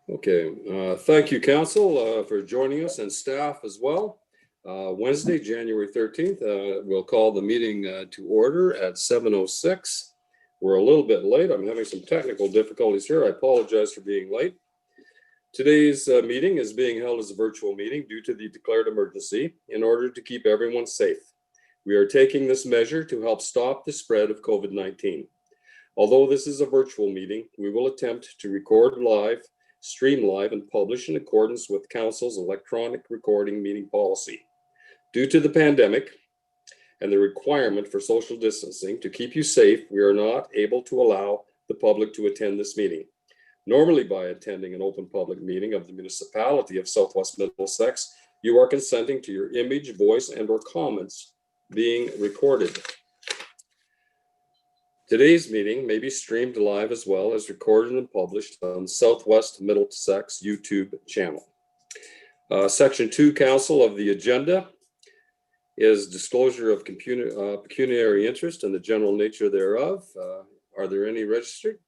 Okay, thank you, Council, for joining us and staff as well. Wednesday, January 13th, we'll call the meeting to order at 7:06. We're a little bit late. I'm having some technical difficulties here. I apologize for being late. Today's meeting is being held as a virtual meeting due to the declared emergency in order to keep everyone safe. We are taking this measure to help stop the spread of COVID-19. Although this is a virtual meeting, we will attempt to record live, stream live, and publish in accordance with Council's electronic recording meeting policy. Due to the pandemic and the requirement for social distancing to keep you safe, we are not able to allow the public to attend this meeting. Normally, by attending an open public meeting of the municipality of Southwest Middlesex, you are consenting to your image, voice, and/or comments being recorded. Today's meeting may be streamed live as well as recorded and published on Southwest Middlesex YouTube channel. Section 2, Council, of the agenda is disclosure of pecuniary interest and the general nature thereof. Are there any registered?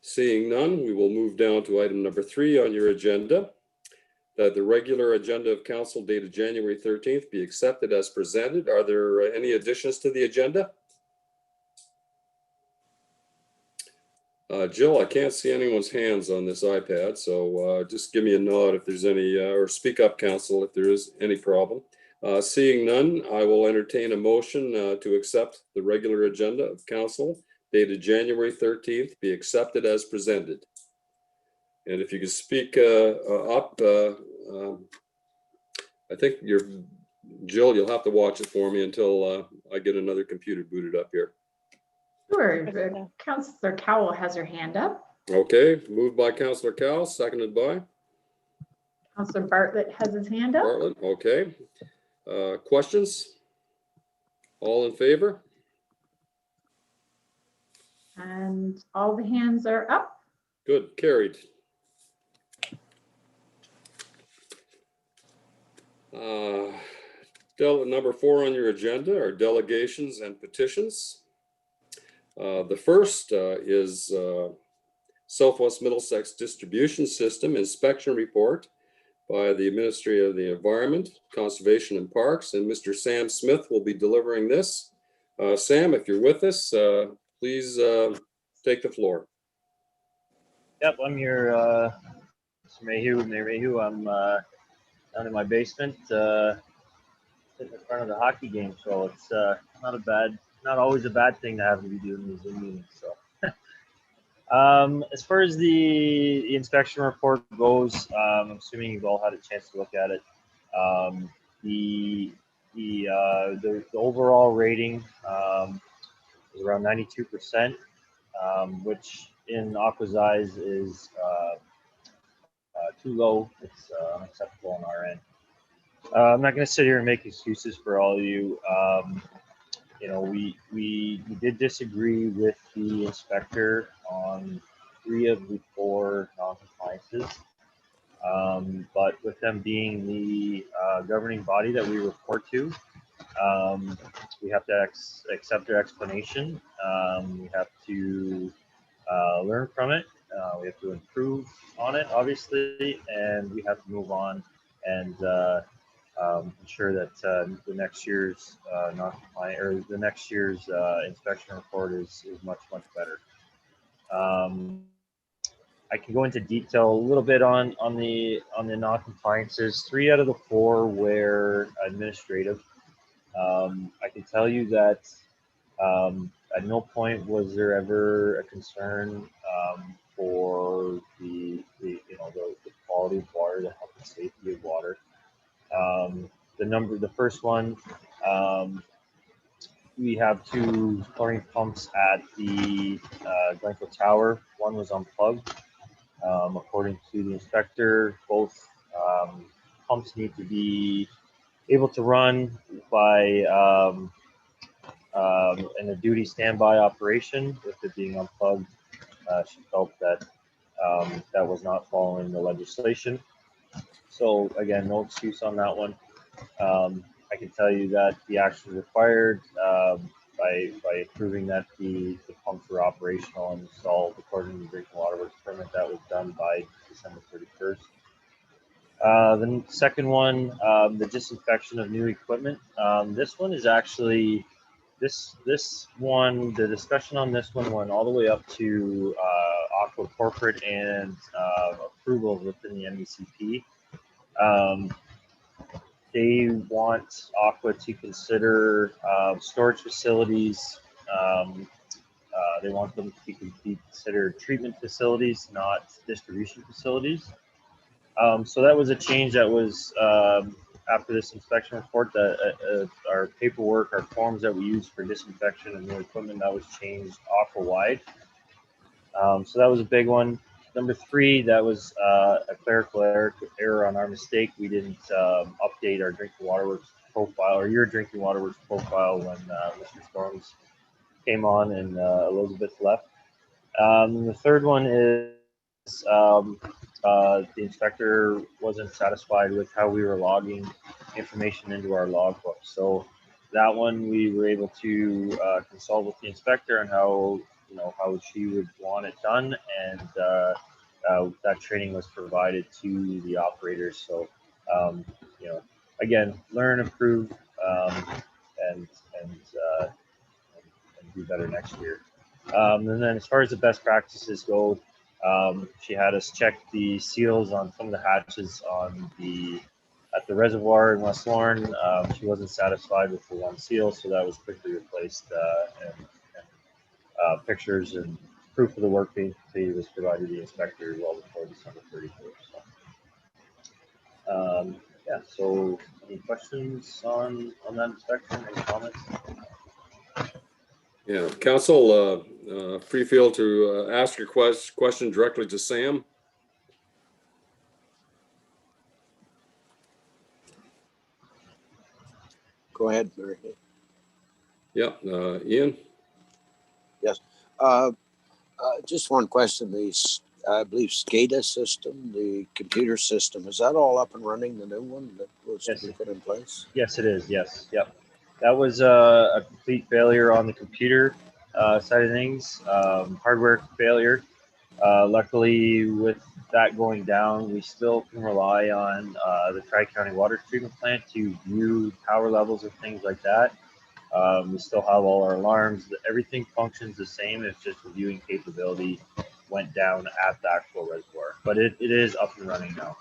Seeing none, we will move down to item number 3 on your agenda, that the regular agenda of Council dated January 13th be accepted as presented. Are there any additions to the agenda? Jill, I can't see anyone's hands on this iPad, so just give me a nod if there's any, or speak up, Council, if there is any problem. Seeing none, I will entertain a motion to accept the regular agenda of Council dated January 13th be accepted as presented. And if you could speak up, I think Jill, you'll have to watch it for me until I get another computer booted up here. Sure. Councillor Cowell has her hand up. Okay, moved by Councillor Cowell, seconded by? Councillor Bartlett has his hand up. Bartlett, okay. Questions? All in favor? And all the hands are up. Good, carried. Number 4 on your agenda are delegations and petitions. The first is Southwest Middlesex Distribution System Inspection Report by the Ministry of the Environment, Conservation and Parks, and Mr. Sam Smith will be delivering this. Sam, if you're with us, please take the floor. Yep, I'm here, Mr. Mayhew, Mayor Mayhew. I'm down in my basement, sitting in front of the hockey game, so it's not always a bad thing to have to be doing these Zoom meetings. So, as far as the inspection report goes, I'm assuming you've all had a chance to look at it. The overall rating is around 92%, which in Aqua's eyes is too low. It's unacceptable on our end. I'm not going to sit here and make excuses for all of you. You know, we did disagree with the inspector on 3 of the 4 non-compliances, but with them being the governing body that we report to, we have to accept their explanation. We have to learn from it. We have to improve on it, obviously, and we have to move on and ensure that the next year's the next year's inspection report is much better. I can go into detail a little bit on the non-compliances. 3 out of the 4 were administrative. I can tell you that at no point was there ever a concern for the quality of water, the health and safety of water. The first one, we have 2 chlorine pumps at the Glencoe Tower. One was unplugged. According to the inspector, both pumps need to be able to run by in a duty standby operation. With it being unplugged, she felt that that was not following the legislation. So again, no excuse on that one. I can tell you that the action required by approving that the pumps were operational and installed according to the drinking water works permit. That was done by December 31st. The second one, the disinfection of new equipment. This one is actually, this one, the discussion on this one went all the way up to Aqua Corporate and approval within the MECP. They want Aqua to consider storage facilities. They want them to be considered treatment facilities, not distribution facilities. So that was a change that was after this inspection report, that our paperwork, our forms that we use for disinfection of new equipment, that was changed Aqua-wide. So that was a big one. Number 3, that was a clerical error on our mistake. We didn't update our drinking water works profile, or your drinking water works profile, when Mr. Storms came on and Elizabeth left. The third one is the inspector wasn't satisfied with how we were logging information into our logbook. So that one we were able to consult with the inspector on how she would want it done, and that training was provided to the operators. So again, learn, improve, and do better next year. And then as far as the best practices go, she had us check the seals on some of the hatches at the reservoir in West Lorne. She wasn't satisfied with the one seal, so that was quickly replaced, and pictures and proof of the work being completed was provided to the inspector well before December 31st. So, yeah, so any questions on that inspection? Any comments? Yeah, council, free feel to ask your question directly to Sam. Go ahead, Mary. Yeah, Ian. Yes. Just one question. I believe SCADA system, the computer system, is that all up and running, the new one that was to be put in place? Yes, it is. Yes. Yep. That was a complete failure on the computer side of things, hardware failure. Luckily, with that going down, we still can rely on the Tri-County Water Treatment Plant to view power levels and things like that. We still have all our alarms. Everything functions the same. It's just reviewing capability went down at the actual reservoir, but it is up and running now.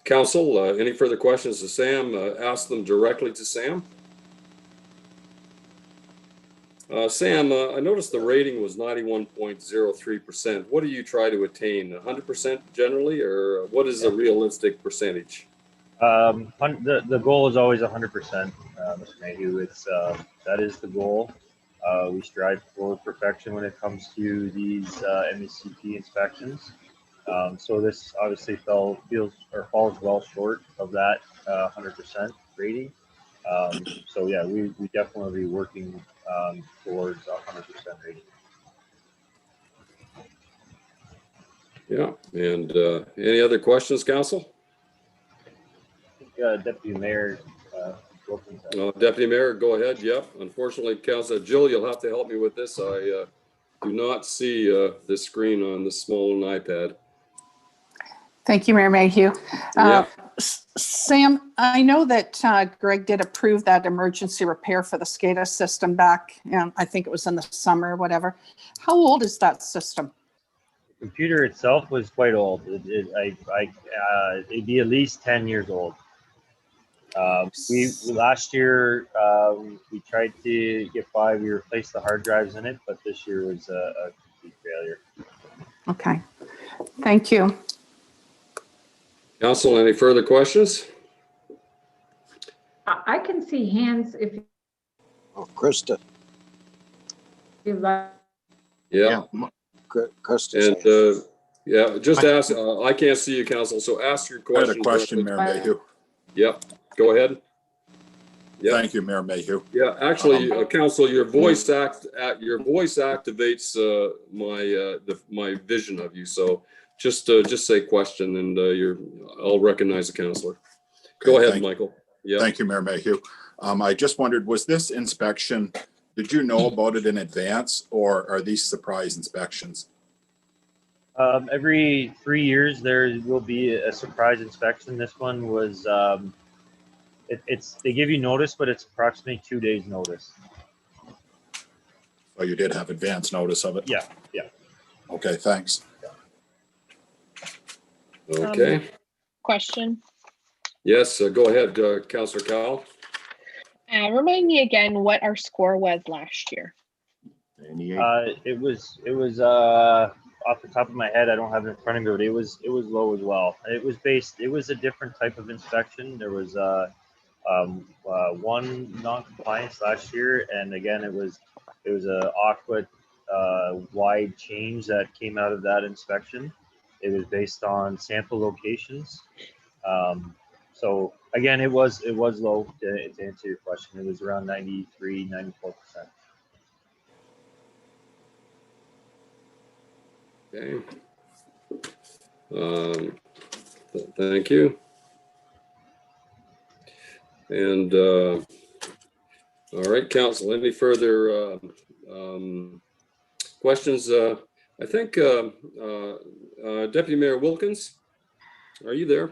Council, any further questions to Sam? Ask them directly to Sam. Sam, I noticed the rating was 91.03%. What do you try to attain? 100% generally, or what is a realistic percentage? The goal is always 100%, Mr. Mayhew. That is the goal. We strive for perfection when it comes to these MECP inspections. So this obviously falls well short of that 100% rating. So yeah, we definitely be working towards 100% rating. Yeah, and any other questions, council? Deputy Mayor. Deputy Mayor, go ahead. Yep. Unfortunately, Councilor Jill, you'll have to help me with this. I do not see this screen on this small iPad. Thank you, Mayor Mayhew. Yeah. Sam, I know that Greg did approve that emergency repair for the SCADA system back, I think it was in the summer or whatever. How old is that system? The computer itself was quite old. It'd be at least 10 years old. Last year we tried to get by. We replaced the hard drives in it, but this year was a complete failure. Okay, thank you. Council, any further questions? I can see hands if Oh, Krista. you like. Yeah. Krista's And hand. yeah, just ask. I can't see you, council, so ask your I question. had a question, Mayor Mayhew. Yep. Go ahead. Yep. Thank you, Mayor Mayhew. Yeah, actually, council, your voice activates my vision of you. So just say question, and I'll recognize the councilor. Go ahead, thank you. Michael. Yeah. Thank you, Mayor Mayhew. I just wondered, was this inspection, did you know about it in advance, or are these surprise inspections? Every 3 years, there will be a surprise inspection. This one was, they give you notice, but it's approximately 2 days notice. Oh, you did have advance notice of it? Yeah. Okay, thanks. Okay. Question. Yes, go ahead, Councillor Cowell. Remind me again what our score was last year. It was off the top of my head, I don't have it in front of me, but it was low as well. It was a different type of inspection. There was one non-compliance last year, and again, it was a awkward wide change that came out of that inspection. It was based on sample locations. So again, it was low to answer your question. It was around 93, 94%. Okay. Thank you. And all right, Council, any further questions? I think Deputy Mayor Wilkins, are you there?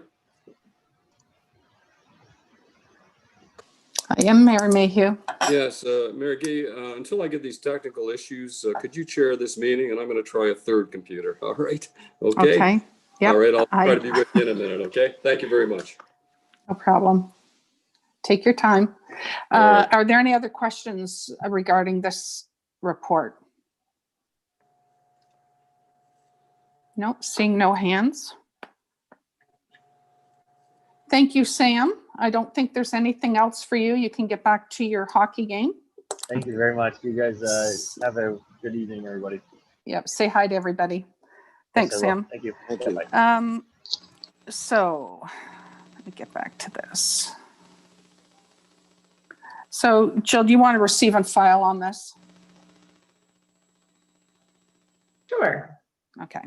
I am Mayor Mayhew. Yes, Mayor Gay, until I get these technical issues, could you chair this meeting? And I'm going to try a third computer. All right. Okay. Okay. Yep. All right. I'll try to be with you in a minute. Okay. Thank you very much. No problem. Take your time. All right. Are there any other questions regarding this report? Nope, seeing no hands. Thank you, Sam. I don't think there's anything else for you. You can get back to your hockey game. Thank you very much. You guys have a good evening, everybody. Yep, say hi to everybody. Thanks, Yes, I will. Sam. Thank you. Thank you. Bye-bye. So let me get back to this. So Jill, do you want to receive and file on this? Sure. Okay.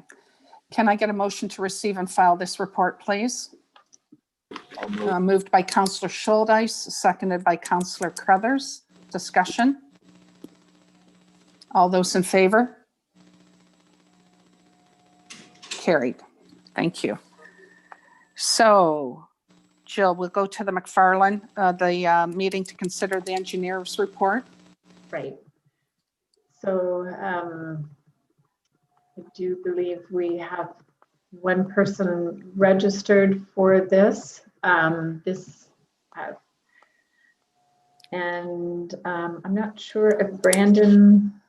Can I get a motion to receive and file this report, please? Moved by Councillor Schuldeis, seconded by Councillor Crothers. Discussion? All those in favor? Carried. Thank you. So, Jill, we'll go to the Mcfarland, the meeting to consider the engineer's report. Right. So I do believe we have one person registered for this. I'm not sure if Brandon.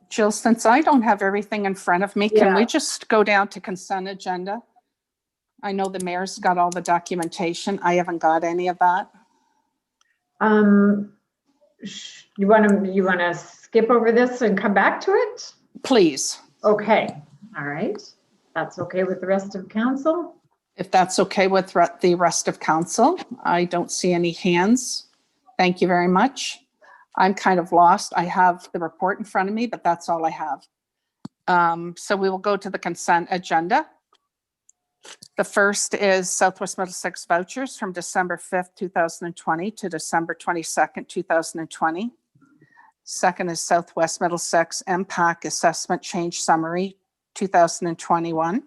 Jill, since I don't have everything in front of me, can we Yeah. just go down to consent agenda? I know the mayor's got all the documentation. I haven't got any of that. You want to skip over this and come back to it? Please, Okay. All right. That's okay with the rest of council? if that's okay with the rest of council. I don't see any hands. Thank you very much. I'm kind of lost. I have the report in front of me, but that's all I have. So we will go to the consent agenda. The first is Southwest Middlesex vouchers from December 5th, 2020 to December 22nd, 2020. Second is Southwest Middlesex MPAC Assessment Change Summary 2021.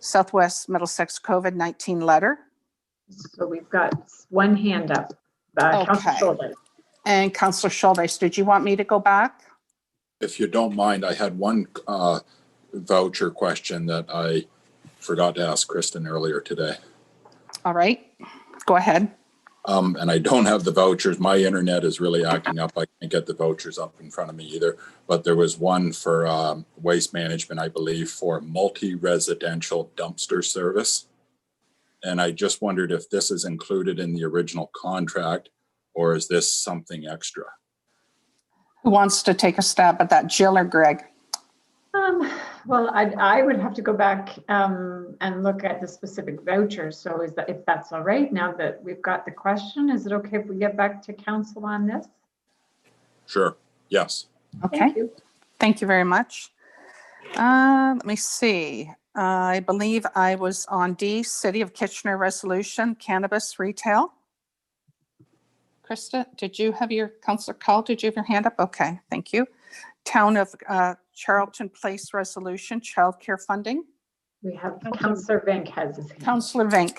Southwest Middlesex COVID-19 letter. So we've got one hand up. Councilor Okay. Schuldeis. And Councillor Schuldeis, did you want me to go back? If you don't mind, I had one voucher question that I forgot to ask Kristen earlier today. All right, go ahead. And I don't have the vouchers. My internet is really acting up. I can't get the vouchers up in front of me either. But there was one for waste management, I believe, for multi-residential dumpster service. And I just wondered if this is included in the original contract, or is this something extra? Who wants to take a stab at that, Jill or Greg? Well, I would have to go back and look at the specific vouchers. So if that's all right, now that we've got the question, is it okay if we get back to council on this? Sure. Yes. Okay, Thank you. thank you very much. Let me see. I believe I was on D, City of Kitchener Resolution, Cannabis Retail. Krista, did you have your, Councillor Call, did you have your hand up? Okay, thank you. Town of Charlton Place Resolution, childcare funding. We have Councillor Vink has his hand. Councillor Vink.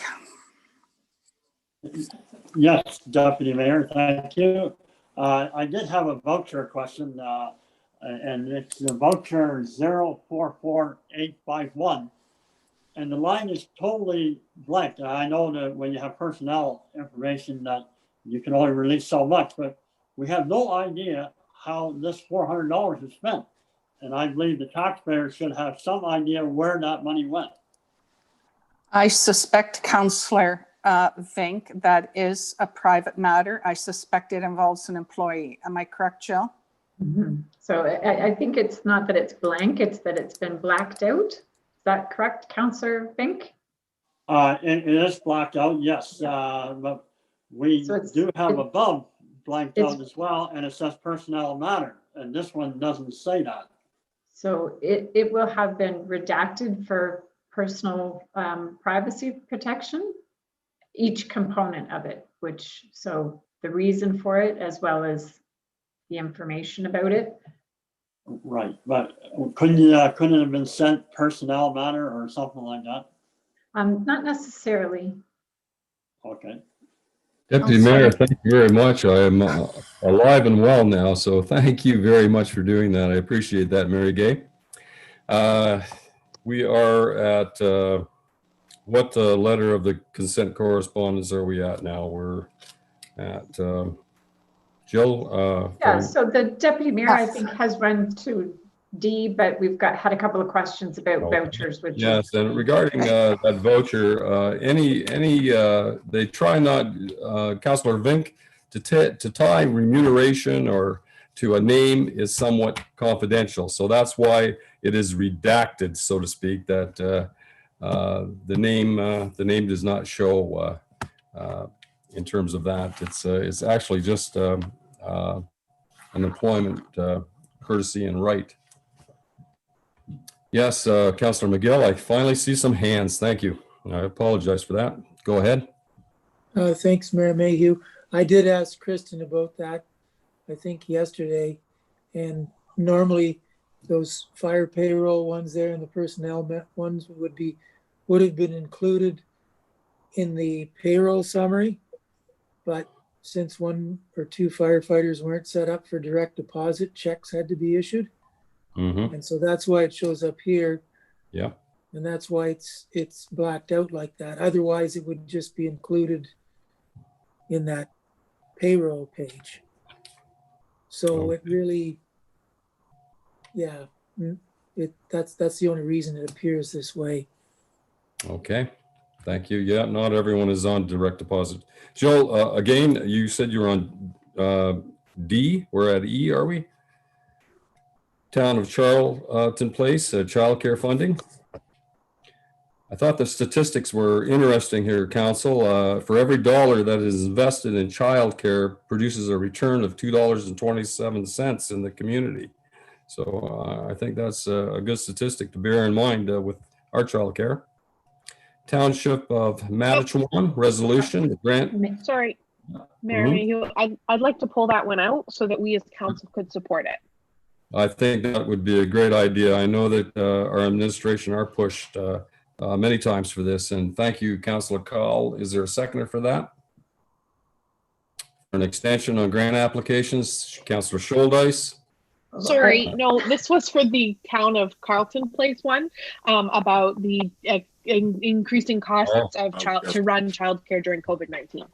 Yes, Deputy Mayor, thank you. I did have a voucher question, and it's the voucher 044851. And the line is totally blank. I know that when you have personnel information that you can only release so much, but we have no idea how this $400 is spent. And I believe the taxpayers should have some idea where that money went. I suspect, Councillor Vink, that is a private matter. I suspect it involves an employee. Am I correct, Jill? Mm-hmm. So I think it's not that it's blank, it's that it's been blacked out. Is that correct, Councillor Vink? It is blacked out, yes. But we do have above blanked out as well, and it says personnel matter, and this one doesn't say that. So it will have been redacted for personal privacy protection, each component of it, which, so the reason for it as well as the information about it. Right, but couldn't it have been sent personnel matter or something like that? Not necessarily. Okay. Deputy Mayor, thank you very much. I am alive and well now, so thank you very much for doing that. I appreciate that, Mary Gay. We are at what letter of the consent correspondence are we at now? We're at Jill. Yeah, so the Deputy Mayor, I think, has run to D, but we've had a couple of questions about vouchers. Which yes, and regarding that voucher, they try not, Councillor Vink, to tie remuneration or to a name is somewhat confidential. So that's why it is redacted, so to speak, that the name does not show in terms of that. It's actually just an employment courtesy and right. Yes, Councillor McGill, I finally see some hands. Thank you. I apologize for that. Go ahead. Thanks, Mayor Mayhew. I did ask Kristen about that, I think yesterday, and normally those fire payroll ones there and the personnel ones would have been included in the payroll summary, but since 1 or 2 firefighters weren't set up for direct deposit, checks had to be issued. Mm-hmm. And so that's why it shows up here. Yeah. And that's why it's blacked out like that. Otherwise, it would just be included in that payroll page. So it really, yeah, that's the only reason it appears this way. Okay. Thank you. Yeah, not everyone is on direct deposit. Jill, again, you said you're on D. We're at E, are we? Town of Charlton Place, childcare funding. I thought the statistics were interesting here, Council. For every dollar that is invested in childcare produces a return of $2.27 in the community. So I think that's a good statistic to bear in mind with our childcare. Township of Matachewan resolution, the grant. Sorry, Mayor Mayhew, I'd like to pull that one out so that we as council could support it. I think that would be a great idea. I know that our administration are pushed many times for this, and thank you, Councillor Call. Is there a seconder for that? An extension on grant applications, Councillor Scholdice. Sorry, no, this was for the town of Carlton Place one, about the increasing costs of to run childcare during COVID-19.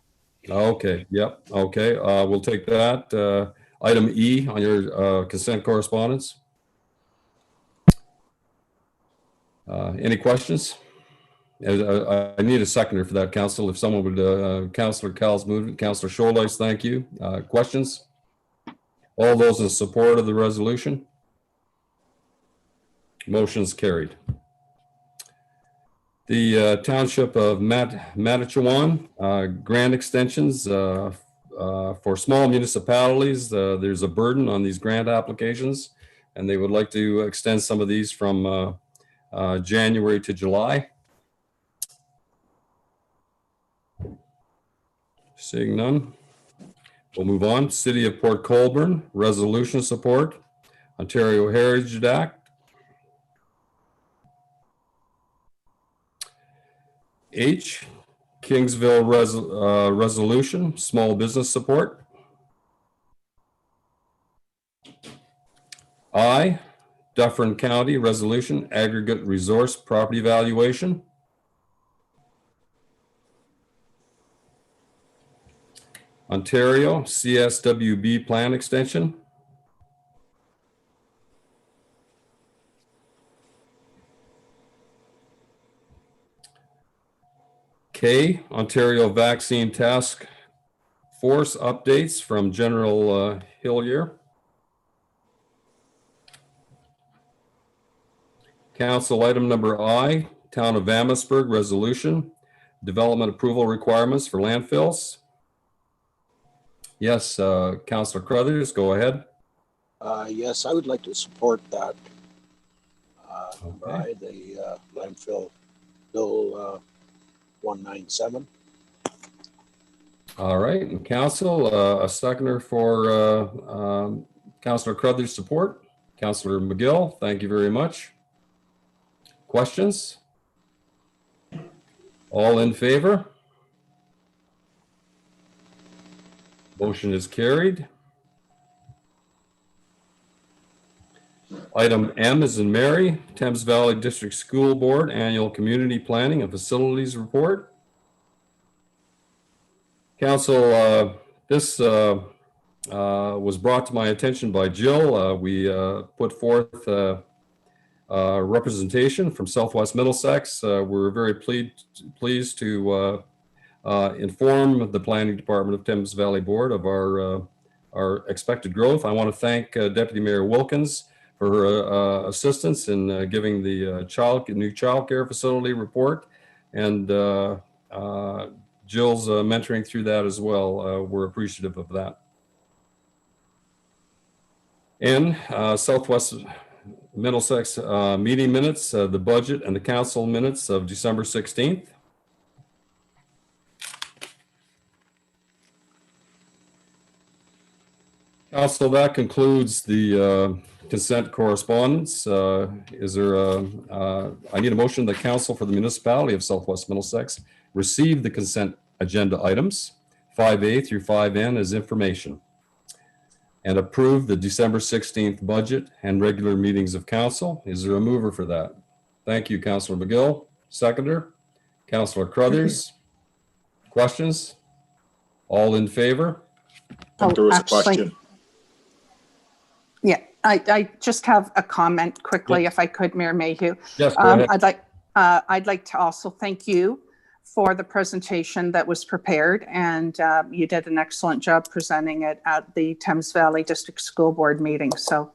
Okay, yep, okay, we'll take that. Item E on your consent correspondence. Any questions? I need a seconder for that, Council. If someone would, Councillor Cal's movement, Councillor Scholdice, thank you. Questions? All those in support of the resolution? Motion's carried. The Township of Matachewan grant extensions for small municipalities. There's a burden on these grant applications, and they would like to extend some of these from January to July? Seeing none, we'll move on. City of Port Colborne, resolution support. Ontario Heritage Act. H, Kingsville resolution, small business support. I, Dufferin County resolution, aggregate resource property valuation. Ontario CSWB plan extension. K, Ontario Vaccine Task Force updates from General Hillier. Council item number I, Town of Amherstburg resolution, development approval requirements for landfills. Yes, Councillor Crothers, go ahead. Yes, I would like to support that. Okay. By the landfill bill 197. All right, and Council, a seconder for Councillor Crothers' support. Councillor McGill, thank you very much. Questions? All in favor? Motion is carried. Item M is in Mary, Thames Valley District School Board Annual Community Planning and Facilities Report. Council, this was brought to my attention by Jill. We put forth representation from Southwest Middlesex. We're very pleased to inform the Planning Department of Thames Valley Board of our expected growth. I want to thank Deputy Mayor Wilkins for her assistance in giving the new child care facility report, and Jill's mentoring through that as well. We're appreciative of that. And Southwest Middlesex meeting minutes, the budget and the council minutes of December 16th. Council, that concludes the consent correspondence. Is there I need a motion that council for the municipality of Southwest Middlesex receive the consent agenda items 5A through 5N as information and approve the December 16th budget and regular meetings of council. Is there a mover for that? Thank you, Councillor McGill. Seconder, Councillor Crothers. Questions? All in favor? I think there was actually, a question. Yeah, I just have a comment quickly, if I could, Mayor Mayhew. Yes, go ahead. I'd like to also thank you for the presentation that was prepared, and you did an excellent job presenting it at the Thames Valley District School Board meeting. So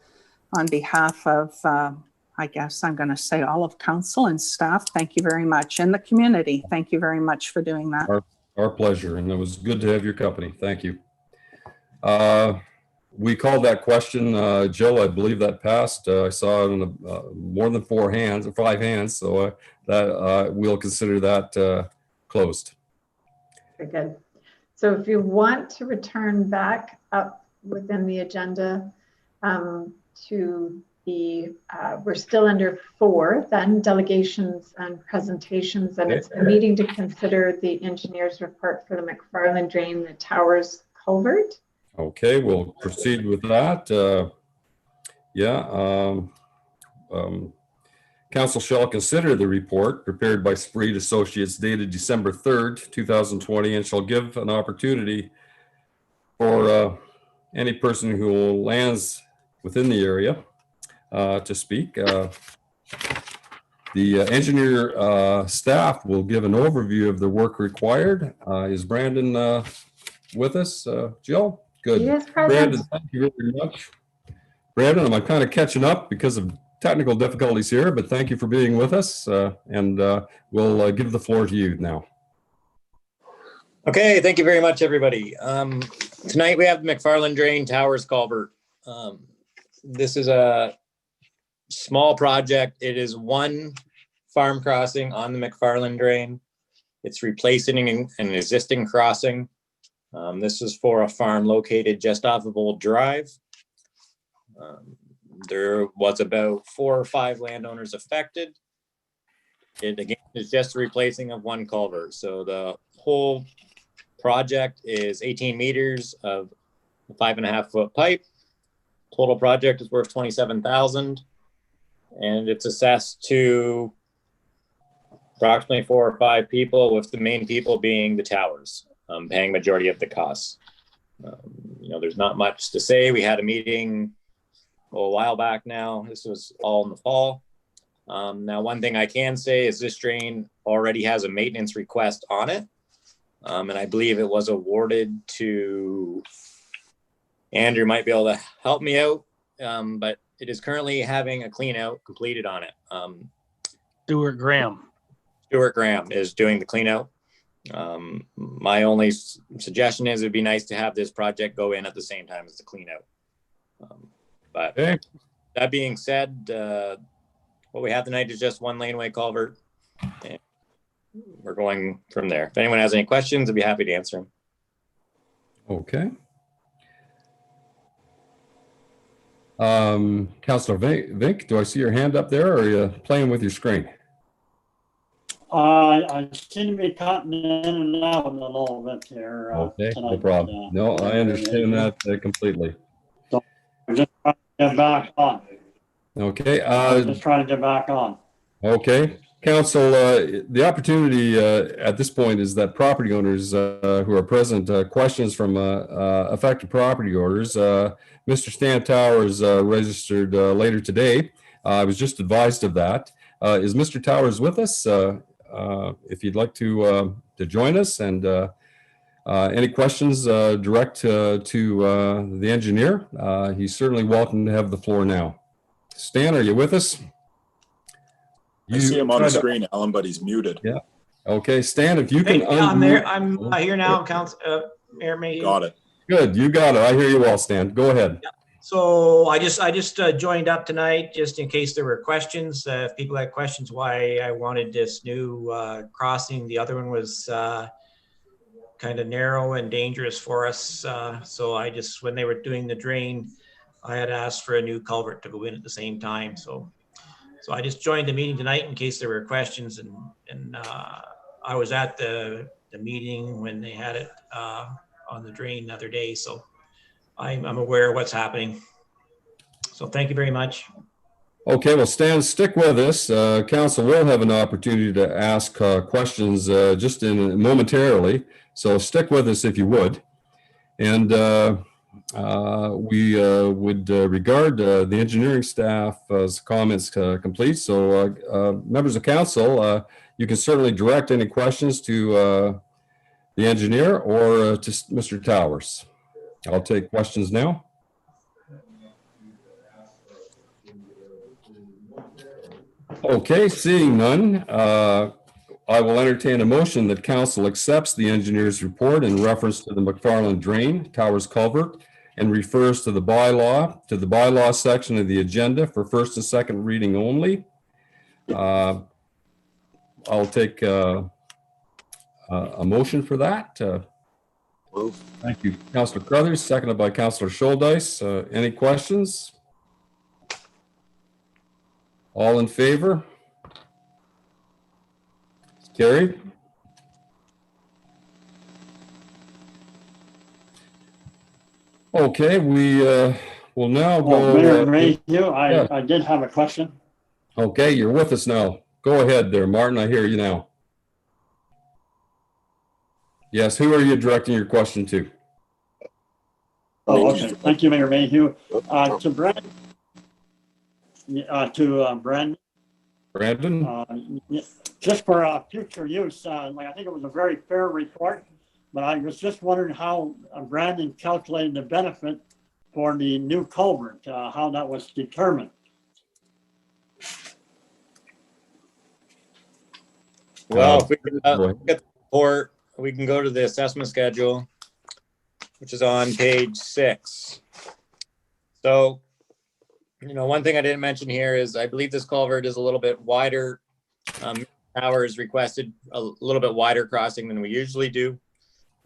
on behalf of, I guess I'm going to say all of council and staff, thank you very much. And the community, thank you very much for doing that. Our pleasure, and it was good to have your company. Thank you. We called that question, Jill, I believe that passed. I saw it on more than 5 hands, so that we'll consider that closed. Very good. So if you want to return back up within the agenda to the, we're still under 4, then delegations and presentations, and it's the meeting to consider the engineer's report for the Mcfarland Drain, the Towers Culvert. Okay, we'll proceed with that. Council shall consider the report prepared by Spreed Associates dated December 3rd, 2020, and shall give an opportunity for any person who lands within the area to speak. The engineer staff will give an overview of the work required. Is Brandon with us? Jill? Good. Yes, present. Brandon, thank you very much. Brandon, I'm kind of catching up because of technical difficulties here, but thank you for being with us, and we'll give the floor to you now. Okay, thank you very much, everybody. Tonight we have the Mcfarland Drain Towers Culvert. This is a small project. It is one farm crossing on the Mcfarland drain. It's replacing an existing crossing. This is for a farm located just off of Old Drive. There was about 4 or 5 landowners affected. It again is just the replacing of one culvert. So the whole project is 18 meters of a 5.5 foot pipe. Total project is worth $27,000, and it's assessed to approximately 4 or 5 people, with the main people being the towers, paying majority of the costs. There's not much to say. We had a meeting a while back now. This was all in the fall. Now, one thing I can say is this drain already has a maintenance request on it. And I believe it was awarded to, Andrew might be able to help me out, but it is currently having a clean out completed on it. Stuart Graham is doing the clean out. My only suggestion is it'd be nice to have this project go in at the same time as the clean out. But Okay. That being said, what we have tonight is just one laneway culvert. And we're going from there. If anyone has any questions, I'd be happy to answer them. Okay. Councillor Vink, do I see your hand up there, or are you playing with your screen? I seem to be cutting in and out a little bit here. Okay, no tonight, problem. No, I understand that completely. So I'm just trying to get back on. Okay. I'm just trying to get back on. Okay. Council, the opportunity at this point is that property owners who are present, questions from affected property owners. Mr. Stan Towers registered later today. I was just advised of that. Is Mr. Towers with us? If you'd like to join us, and any questions direct to the engineer, he's certainly welcome to have the floor now. Stan, are you with us? I see him on the screen, Alan, but he's muted. Yeah. Okay, Stan, if you can. Hey, I'm there. I'm here now, Mayor Mayhew. Got it. Good, you got it. I hear you well, Stan. Go ahead. Yeah. So I just joined up tonight just in case there were questions. If people had questions why I wanted this new crossing, the other one was kind of narrow and dangerous for us. So I just, when they were doing the drain, I had asked for a new culvert to go in at the same time. So I just joined the meeting tonight in case there were questions, and I was at the meeting when they had it on the drain the other day. So I'm aware of what's happening. So thank you very much. Okay, well, Stan, stick with us. Council will have an opportunity to ask questions just momentarily. So stick with us if you would. And we would regard the engineering staff's comments complete. So members of council, you can certainly direct any questions to the engineer or to Mr. Towers. I'll take questions now. Okay, seeing none, I will entertain a motion that council accepts the engineer's report in reference to the Mcfarland Drain Towers Culvert and refers to the bylaw section of the agenda for first and second reading only. I'll take a motion for that. Move. Thank you, Councillor Crothers, seconded by Councillor Scholdice. Any questions? All in favor? Carried. Okay, we will now go. Mayor Mayhew, I did have a question. Okay, you're with us now. Go ahead there, Martin. I hear you now. Yes, who are you directing your question to? Oh, okay. Thank you, Mayor Mayhew. To Brandon. Brandon? Just for future use, like I think it was a very fair report, but I was just wondering how Brandon calculated the benefit for the new culvert, how that was determined. Well, if we look at the report, we can go to the assessment schedule, which is on page 6. So, one thing I didn't mention here is I believe this culvert is a little bit wider Towers requested a little bit wider crossing than we usually do.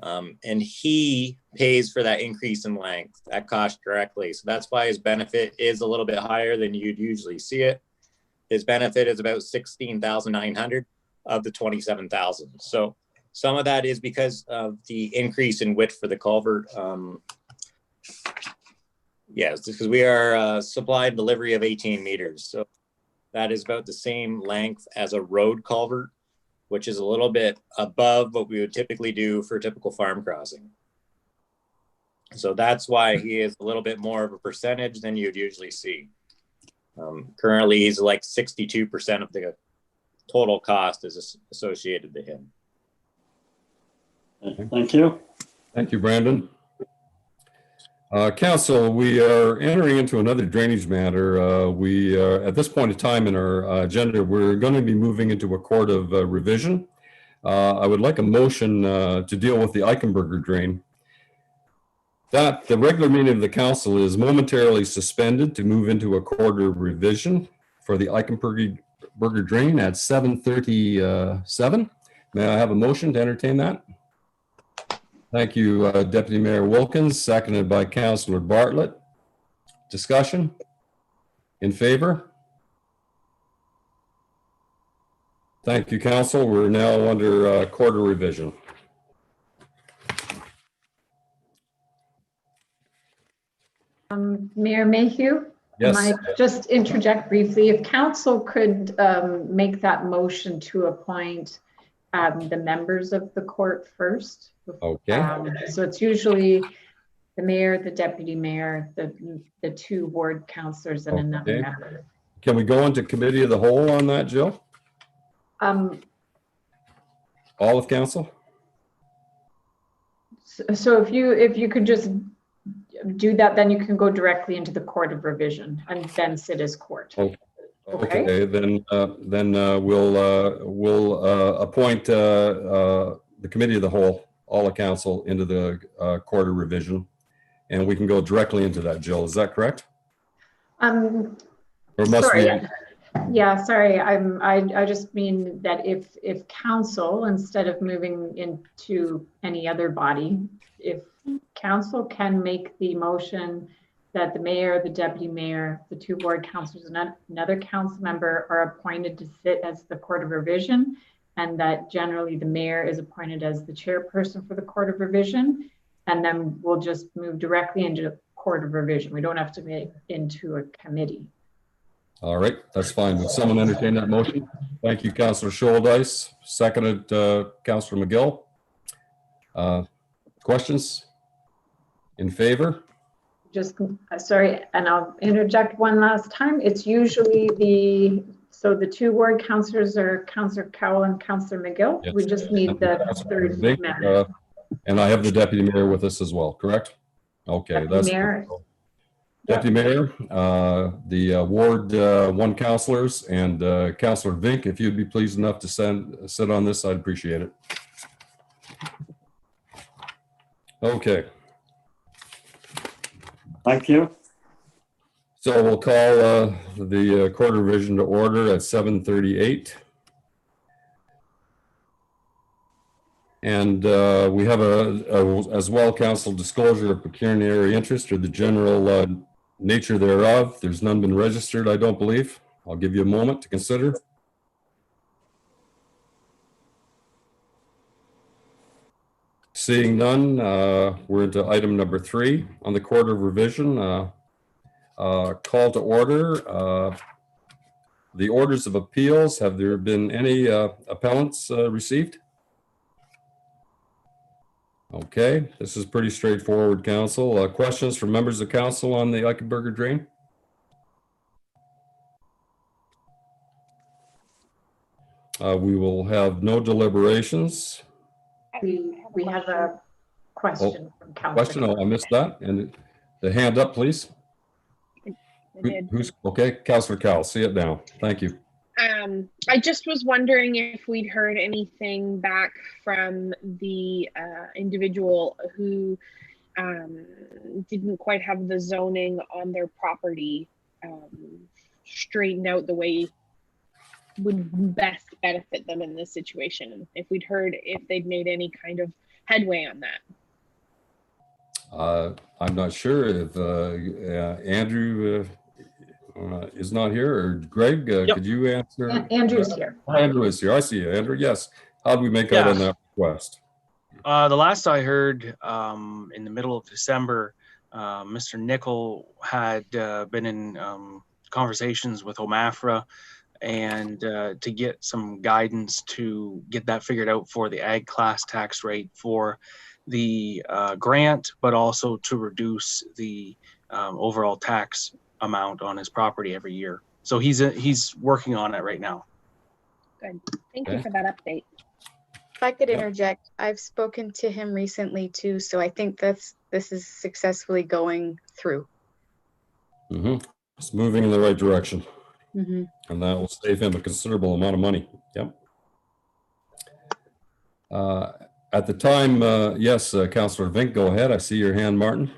And he pays for that increase in length, that cost directly. So that's why his benefit is a little bit higher than you'd usually see it. His benefit is about 16,900 of the 27,000. So some of that is because of the increase in width for the culvert. Yes, because we are supply and delivery of 18 meters. So that is about the same length as a road culvert, which is a little bit above what we would typically do for a typical farm crossing. So that's why he is a little bit more of a percentage than you'd usually see. Currently, he's like 62% of the total cost is associated to him. Thank you. Thank you, Brandon. Council, we are entering into another drainage matter. We are, at this point in time in our agenda, we're going to be moving into a court of revision. I would like a motion to deal with the Eichenberger drain. That the regular meeting of the council is momentarily suspended to move into a court of revision for the Eichenberger drain at 7:37. May I have a motion to entertain that? Thank you, Deputy Mayor Wilkins, seconded by Councillor Bartlett. Discussion? In favor? Thank you, Council. We're now under court of revision. Mayor Mayhew? Yes. Might just interject briefly. If Council could make that motion to appoint the members of the court first. Okay. So it's usually the mayor, the deputy mayor, the two ward councillors, and another member. Can we go into committee of the whole on that, Jill? All of council? So if you could just do that, then you can go directly into the court of revision and then sit as court. Okay, then we'll appoint the committee of the whole, all of council, into the court of revision, and we can go directly into that. Jill, is that correct? Or must sorry. we? Yeah, sorry. I just mean that if council, instead of moving into any other body, if council can make the motion that the mayor, the deputy mayor, the two ward councillors, and another council member are appointed to sit as the court of revision, and that generally the mayor is appointed as the chairperson for the court of revision, and then we'll just move directly into the court of revision. We don't have to make into a committee. All right, that's fine. Would someone entertain that motion? Thank you, Councillor Scholdice. Seconded, Councillor McGill. Questions? In favor? Just, sorry, and I'll interject one last time. It's usually the two ward councillors are Councillor Cowell and Councillor McGill. Yes. We just need the third member. And I have the deputy mayor with us as well, correct? Okay, deputy that's mayor. Deputy Mayor, the Ward 1 councillors, and Councillor Vink, if you'd be pleased enough to sit on this, I'd appreciate it. Okay. Thank you. So we'll call the court of revision to order at 7:38. And we have as well, council disclosure of pecuniary interest or the general nature thereof. There's none been registered, I don't believe. I'll give you a moment to consider. Seeing none, we're into item number 3 on the court of revision. Call to order. The orders of appeals, have there been any appellants received? Okay, this is pretty straightforward, council. Questions from members of council on the Eichenberger drain? We will have no deliberations. We have a question from council. Question? Oh, I missed that. And the hand up, please. Who's okay? Councillor Cowell, see it now. Thank you. I just was wondering if we'd heard anything back from the individual who didn't quite have the zoning on their property straightened out the way would best benefit them in this situation, and if we'd heard if they'd made any kind of headway on that. I'm not sure if Andrew is not here, or Greg, could you answer? Andrew's here. Andrew is here. I see you, Andrew. Yes. How do we make out Yeah. on that request? The last I heard, in the middle of December, Mr. Nickel had been in conversations with OMAFRA and to get some guidance to get that figured out for the ag class tax rate for the grant, but also to reduce the overall tax amount on his property every year. So he's working on it right now. Good. Thank Okay. you for that update. If I could Yep. interject, I've spoken to him recently too, so I think this is successfully going through. It's moving in the right direction, Mhm. and that will save him a considerable amount of money. Yep. At the time, yes, Councillor Vink, go ahead. I see your hand, Martin.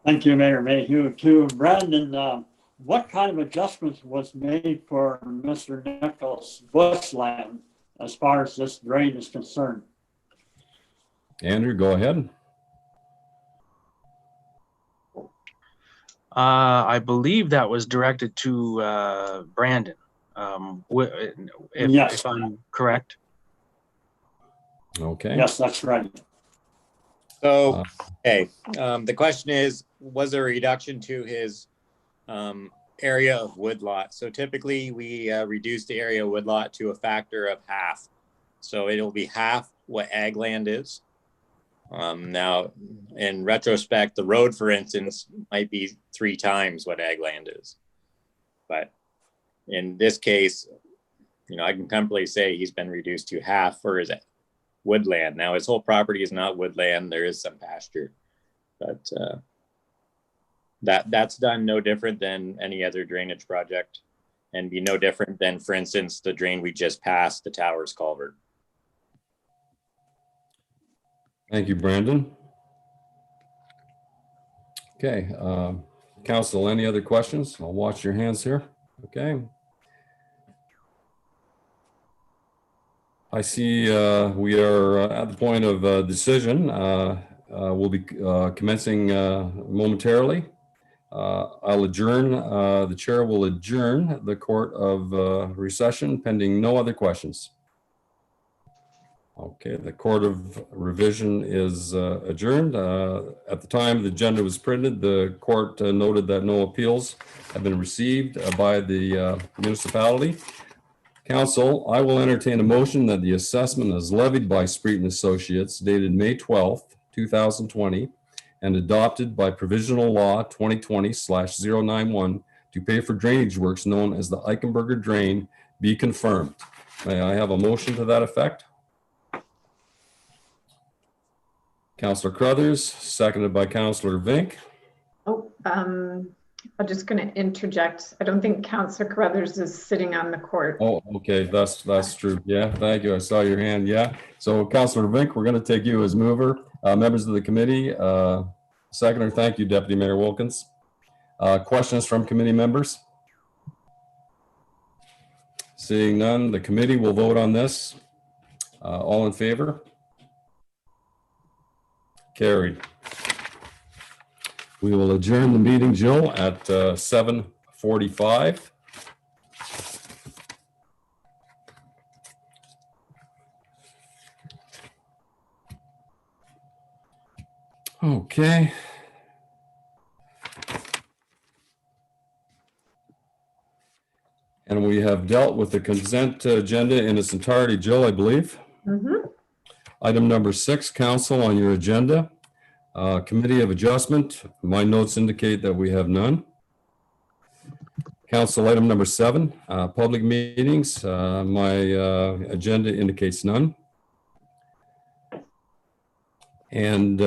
Thank you, Mayor Mayhew. To Brandon, what kind of adjustments was made for Mr. Nichols' bushland as far as this drain is concerned? Andrew, go ahead. I believe that was directed to Brandon, Yes. if I'm correct. Okay. Yes, that's right. So, okay, the question is, was there a reduction to his area of woodlot? So typically we reduce the area of woodlot to a factor of half. So it'll be half what ag land is. Now, in retrospect, the road, for instance, might be 3 times what ag land is. But in this case, you know, I can comfortably say he's been reduced to half for his woodland. Now, his whole property is not woodland. There is some pasture, but that's done no different than any other drainage project, and be no different than, for instance, the drain we just passed, the Towers Culvert. Thank you, Brandon. Okay, Council, any other questions? I'll watch your hands here. Okay. I see we are at the point of decision. We'll be commencing momentarily. I'll adjourn, the chair will adjourn the court of recession pending no other questions. Okay, the Court of Revision is adjourned. At the time the agenda was printed, the court noted that no appeals have been received by the municipality. Council, I will entertain a motion that the assessment as levied by Spreet and Associates dated May 12th, 2020, and adopted by Provisional Law 2020/091 to pay for drainage works known as the Eichenberger Drain be confirmed. May I have a motion to that effect? Councillor Crothers, seconded by Councillor Vink. Oh, I'm just going to interject. I don't think Councillor Carruthers is sitting on the court. Oh, okay, that's true. Yeah, thank you. I saw your hand. Yeah. So Councillor Vink, we're going to take you as mover. Members of the committee, seconder, thank you, Deputy Mayor Wilkins. Questions from committee members? Seeing none, the committee will vote on this. All in favor? Carried. We will adjourn the meeting, Jill, at 7:45. Okay. And we have dealt with the consent agenda in its entirety, Jill, I believe. Mm-hmm. Item number 6, council, on your agenda. Committee of Adjustment. My notes indicate that we have none. Council item number 7, public meetings. My agenda indicates none. And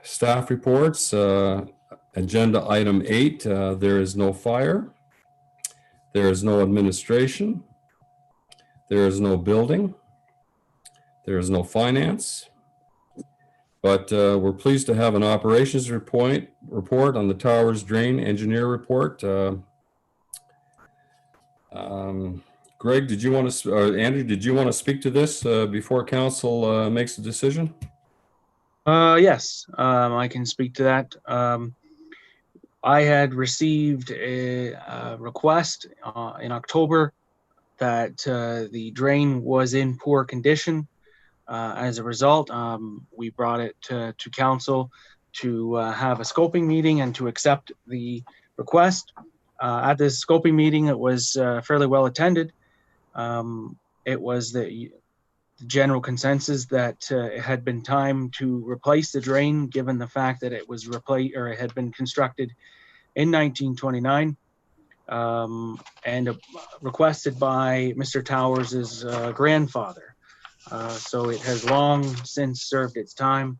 staff reports. Agenda item 8, there is no fire. There is no administration. There is no building. There is no finance. But we're pleased to have an operations report on the Towers Drain Engineer report. Greg, did you want to, or Andrew, did you want to speak to this before council makes a decision? Yes, I can speak to that. I had received a request in October that the drain was in poor condition. As a result, we brought it to council to have a scoping meeting and to accept the request. At this scoping meeting, it was fairly well attended. It was the general consensus that it had been time to replace the drain, given the fact that it was replaced, or it had been constructed in 1929, and requested by Mr. Towers' grandfather. So it has long since served its time.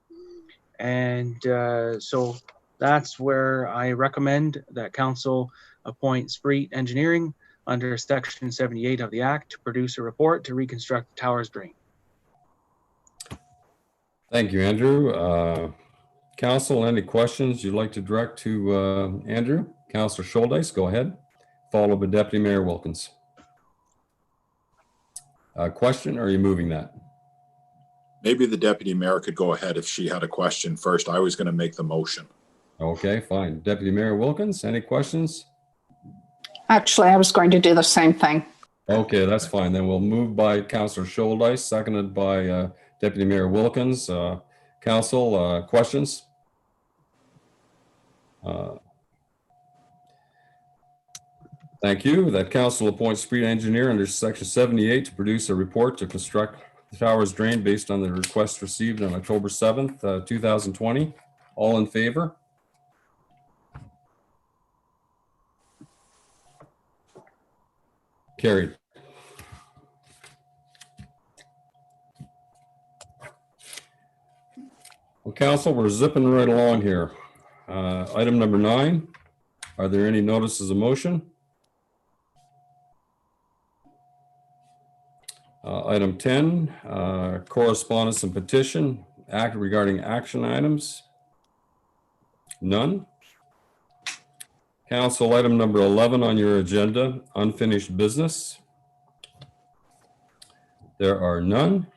And so that's where I recommend that council appoint Spreet Engineering under Section 78 of the Act to produce a report to reconstruct the Towers drain. Thank you, Andrew. Council, any questions you'd like to direct to Andrew? Councillor Scholdice, go ahead. Followed by Deputy Mayor Wilkins. Question, or are you moving that? Maybe the deputy mayor could go ahead if she had a question first. I was going to make the motion. Okay, fine. Deputy Mayor Wilkins, any questions? Actually, I was going to do the same thing. Okay, that's fine. Then we'll move by Councillor Scholdice, seconded by Deputy Mayor Wilkins. Council, questions? Thank you. That council appoints Spreet Engineer under Section 78 to produce a report to construct the Towers drain based on the request received on October 7th, 2020. All in favor? Carried. Well, council, we're zipping right along here. Item number 9. Are there any notices of motion? Item 10, correspondence and petition, act regarding action items. None. Council, item number 11 on your agenda, unfinished business. There are none.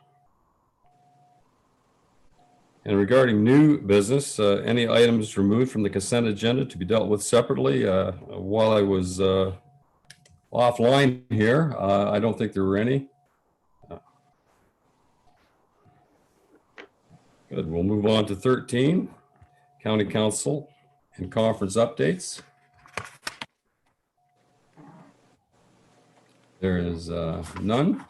And regarding new business, any items removed from the consent agenda to be dealt with separately. While I was offline here, I don't think there were any. Good. We'll move on to 13, County Council and conference updates. There is none.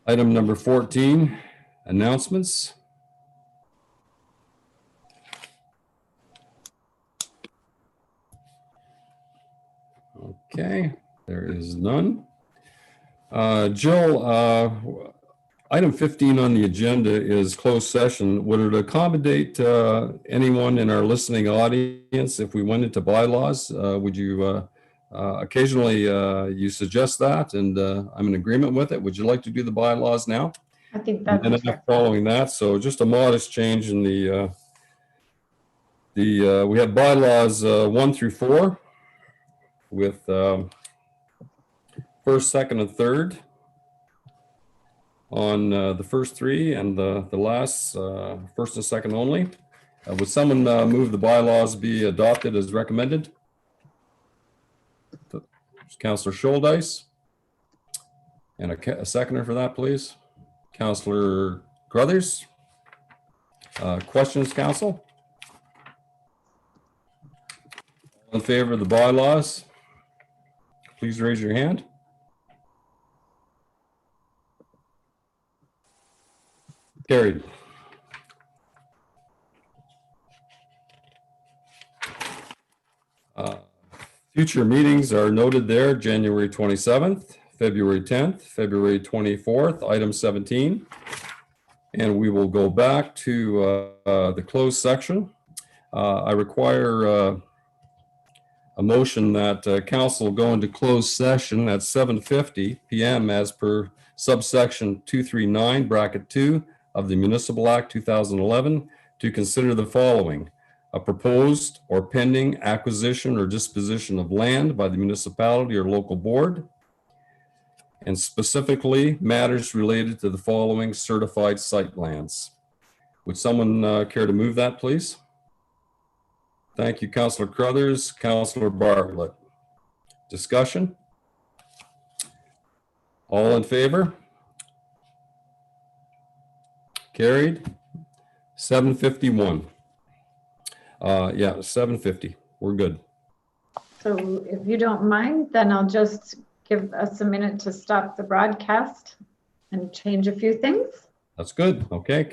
Item number 14, announcements. Okay, there is none. Jill, item 15 on the agenda is closed session. Would it accommodate anyone in our listening audience if we went into bylaws? Would you occasionally you suggest that, and I'm in agreement with it. Would you like to do the bylaws now? I think that's And then following that, so just a modest change in the we have bylaws 1 through 4 with first, second, and third on the first 3, and the last first and second only. Would someone move the bylaws be adopted as recommended? Councillor Scholdice. And a seconder for that, please. Councillor Gruthers. Questions, council? All in favor of the bylaws, please raise your hand. Carried. Future meetings are noted there, January 27th, February 10th, February 24th, item 17. And we will go back to the closed section. I require a motion that council go into closed session at 7:50 p.m. as per subsection 239 bracket 2 of the Municipal Act 2011 to consider the following: a proposed or pending acquisition or disposition of land by the municipality or local board, and specifically matters related to the following certified site plans. Would someone care to move that, please? Thank you, Councillor Crothers. Councillor Bartlett. Discussion? All in favor? Carried. 751. Yeah, 750. We're good. So if you don't mind, then I'll just give us a minute to stop the broadcast and change a few things. That's good. Okay.